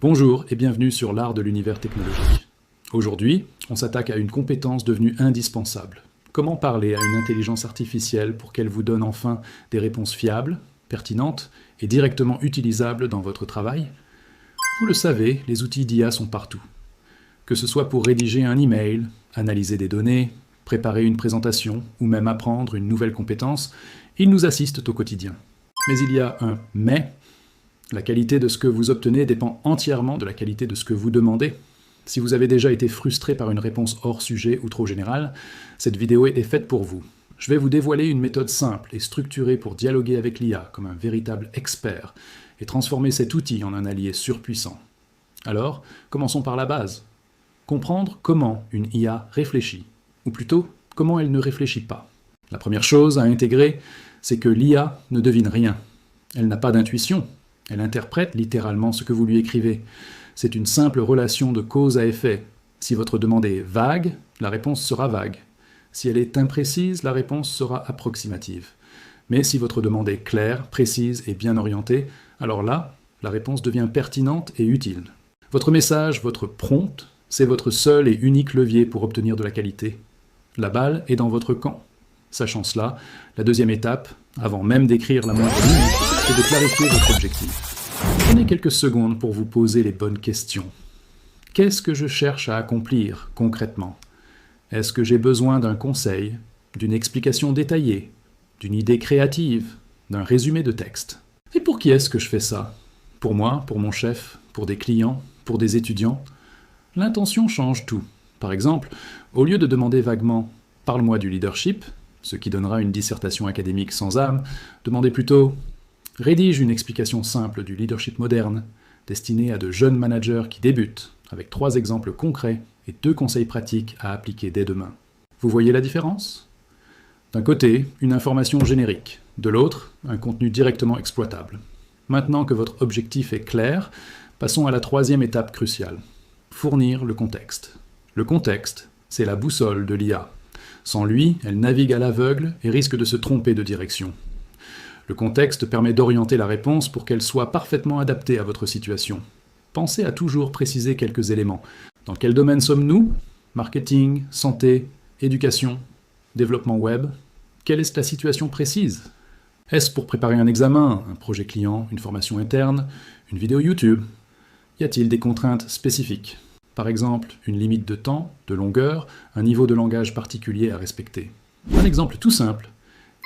Bonjour et bienvenue sur l'art de l'univers technologique. Aujourd'hui, on s'attaque à une compétence devenue indispensable. Comment parler à une intelligence artificielle pour qu'elle vous donne enfin des réponses fiables, pertinentes et directement utilisables dans votre travail? Vous le savez, les outils d'IA sont partout. Que ce soit pour rédiger un email, analyser des données, préparer une présentation ou même apprendre une nouvelle compétence, ils nous assistent au quotidien. Mais il y a un « mais ». La qualité de ce que vous obtenez dépend entièrement de la qualité de ce que vous demandez. Si vous avez déjà été frustré par une réponse hors sujet ou trop générale, cette vidéo est faite pour vous. Je vais vous dévoiler une méthode simple et structurée pour dialoguer avec l'IA comme un véritable expert et transformer cet outil en un allié surpuissant. Alors, commençons par la base. Comprendre comment une IA réfléchit, ou plutôt, comment elle ne réfléchit pas. La première chose à intégrer, c'est que l'IA ne devine rien. Elle n'a pas d'intuition. Elle interprète littéralement ce que vous lui écrivez. C'est une simple relation de cause à effet. Si votre demande est vague, la réponse sera vague. Si elle est imprécise, la réponse sera approximative. Mais si votre demande est claire, précise et bien orientée, alors là, la réponse devient pertinente et utile. Votre message, votre prompt, c'est votre seul et unique levier pour obtenir de la qualité. La balle est dans votre camp. Sachant cela, la deuxième étape, avant même d'écrire la moindre ligne, c'est de clarifier votre objectif. Prenez quelques secondes pour vous poser les bonnes questions. Qu'est-ce que je cherche à accomplir concrètement? Est-ce que j'ai besoin d'un conseil, d'une explication détaillée, d'une idée créative, d'un résumé de texte? Et pour qui est-ce que je fais ça? Pour moi, pour mon chef, pour des clients, pour des étudiants? L'intention change tout. Par exemple, au lieu de demander vaguement « parle-moi du leadership », ce qui donnera une dissertation académique sans âme, demandez plutôt « rédige une explication simple du leadership moderne, destinée à de jeunes managers qui débutent, avec 3 exemples concrets et 2 conseils pratiques à appliquer dès demain. » Vous voyez la différence? D'un côté, une information générique, de l'autre, un contenu directement exploitable. Maintenant que votre objectif est clair, passons à la 3e étape cruciale. Fournir le contexte. Le contexte, c'est la boussole de l'IA. Sans lui, elle navigue à l'aveugle et risque de se tromper de direction. Le contexte permet d'orienter la réponse pour qu'elle soit parfaitement adaptée à votre situation. Pensez à toujours préciser quelques éléments. Dans quel domaine sommes-nous? Marketing, santé, éducation, développement web? Quelle est la situation précise? Est-ce pour préparer un examen, un projet client, une formation interne, une vidéo YouTube? Y a-t-il des contraintes spécifiques? Par exemple, une limite de temps, de longueur, un niveau de langage particulier à respecter. Un exemple tout simple.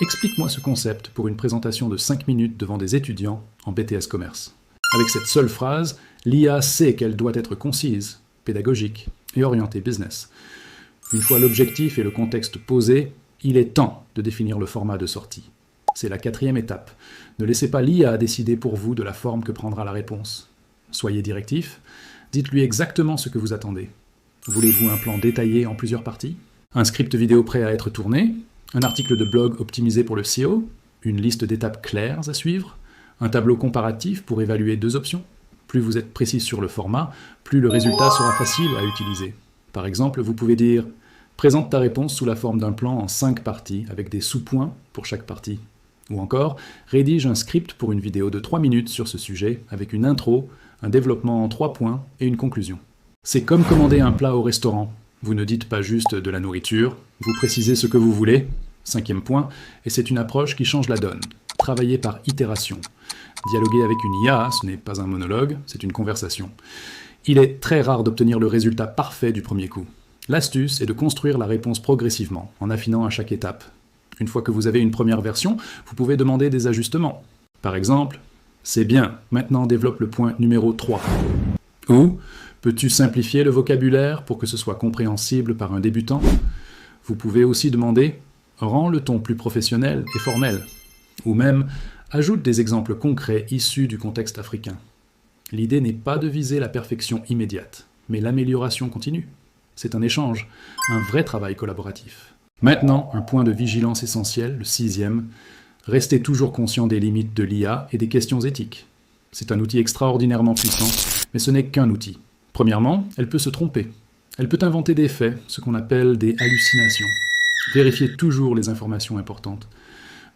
Explique-moi ce concept pour une présentation de 5 minutes devant des étudiants en BTS Commerce. Avec cette seule phrase, l'IA sait qu'elle doit être concise, pédagogique et orientée business. Une fois l'objectif et le contexte posés, il est temps de définir le format de sortie. C'est la 4e étape. Ne laissez pas l'IA décider pour vous de la forme que prendra la réponse. Soyez directif. Dites-lui exactement ce que vous attendez. Voulez-vous un plan détaillé en plusieurs parties? Un script vidéo prêt à être tourné? Un article de blog optimisé pour le SEO? Une liste d'étapes claires à suivre? Un tableau comparatif pour évaluer 2 options? Plus vous êtes précis sur le format, plus le résultat sera facile à utiliser. Par exemple, vous pouvez dire « Présente ta réponse sous la forme d'un plan en 5 parties avec des sous-points pour chaque partie ». Ou encore « Rédige un script pour une vidéo de 3 minutes sur ce sujet avec une intro, un développement en 3 points et une conclusion. » C'est comme commander un plat au restaurant. Vous ne dites pas juste de la nourriture, vous précisez ce que vous voulez. 5e point, et c'est une approche qui change la donne. Travailler par itération. Dialoguer avec une IA, ce n'est pas un monologue, c'est une conversation. Il est très rare d'obtenir le résultat parfait du premier coup. L'astuce est de construire la réponse progressivement, en affinant à chaque étape. Une fois que vous avez une première version, vous pouvez demander des ajustements. Par exemple, « C'est bien, maintenant développe le point numéro 3. » Ou « Peux-tu simplifier le vocabulaire pour que ce soit compréhensible par un débutant ?» Vous pouvez aussi demander « Rends le ton plus professionnel et formel. » Ou même « Ajoute des exemples concrets issus du contexte africain. » L'idée n'est pas de viser la perfection immédiate, mais l'amélioration continue. C'est un échange, un vrai travail collaboratif. Maintenant, un point de vigilance essentiel, le 6e, restez toujours conscient des limites de l'IA et des questions éthiques. C'est un outil extraordinairement puissant, mais ce n'est qu'un outil. Premièrement, elle peut se tromper. Elle peut inventer des faits, ce qu'on appelle des hallucinations. Vérifiez toujours les informations importantes.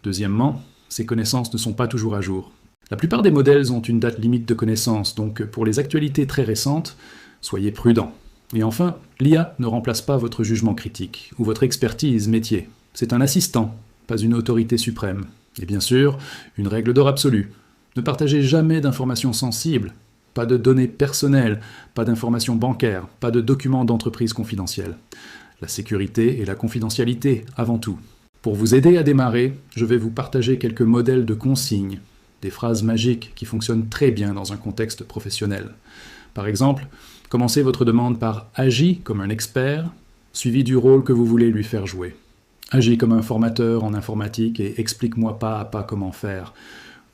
Deuxièmement, ces connaissances ne sont pas toujours à jour. La plupart des modèles ont une date limite de connaissance, donc pour les actualités très récentes, soyez prudents. Et enfin, l'IA ne remplace pas votre jugement critique ou votre expertise métier. C'est un assistant, pas une autorité suprême. Et bien sûr, une règle d'or absolue. Ne partagez jamais d'informations sensibles, pas de données personnelles, pas d'informations bancaires, pas de documents d'entreprise confidentiels. La sécurité et la confidentialité avant tout. Pour vous aider à démarrer, je vais vous partager quelques modèles de consignes, des phrases magiques qui fonctionnent très bien dans un contexte professionnel. Par exemple, commencez votre demande par « agis comme un expert », suivi du rôle que vous voulez lui faire jouer. Agis comme un formateur en informatique et explique-moi pas à pas comment faire.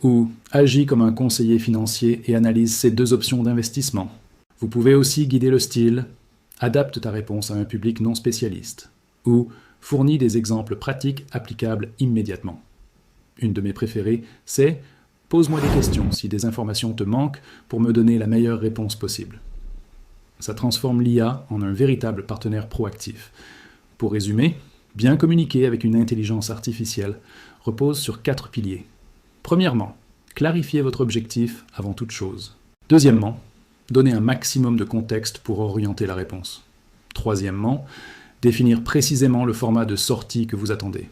Ou agis comme un conseiller financier et analyse ces 2 options d'investissement. Vous pouvez aussi guider le style, adapte ta réponse à un public non spécialiste. Ou fournis des exemples pratiques applicables immédiatement. Une de mes préférées, c'est « pose-moi des questions si des informations te manquent pour me donner la meilleure réponse possible ». Ça transforme l'IA en un véritable partenaire proactif. Pour résumer, bien communiquer avec une intelligence artificielle repose sur 4 piliers. Premièrement, clarifiez votre objectif avant toute chose. Deuxièmement, donnez un maximum de contexte pour orienter la réponse. Troisièmement, définir précisément le format de sortie que vous attendez.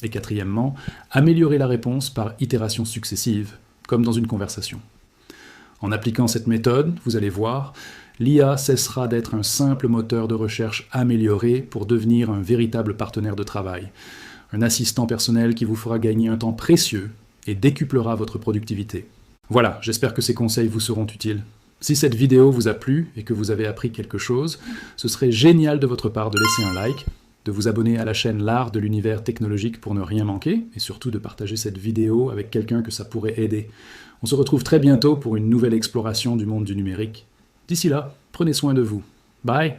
Et quatrièmement, améliorer la réponse par itérations successives, comme dans une conversation. En appliquant cette méthode, vous allez voir, l'IA cessera d'être un simple moteur de recherche amélioré pour devenir un véritable partenaire de travail, un assistant personnel qui vous fera gagner un temps précieux et décuplera votre productivité. Voilà, j'espère que ces conseils vous seront utiles. Si cette vidéo vous a plu et que vous avez appris quelque chose, ce serait génial de votre part de laisser un like, de vous abonner à la chaîne L'Art de l'Univers Technologique pour ne rien manquer, et surtout de partager cette vidéo avec quelqu'un que ça pourrait aider. On se retrouve très bientôt pour une nouvelle exploration du monde du numérique. D'ici là, prenez soin de vous. Bye!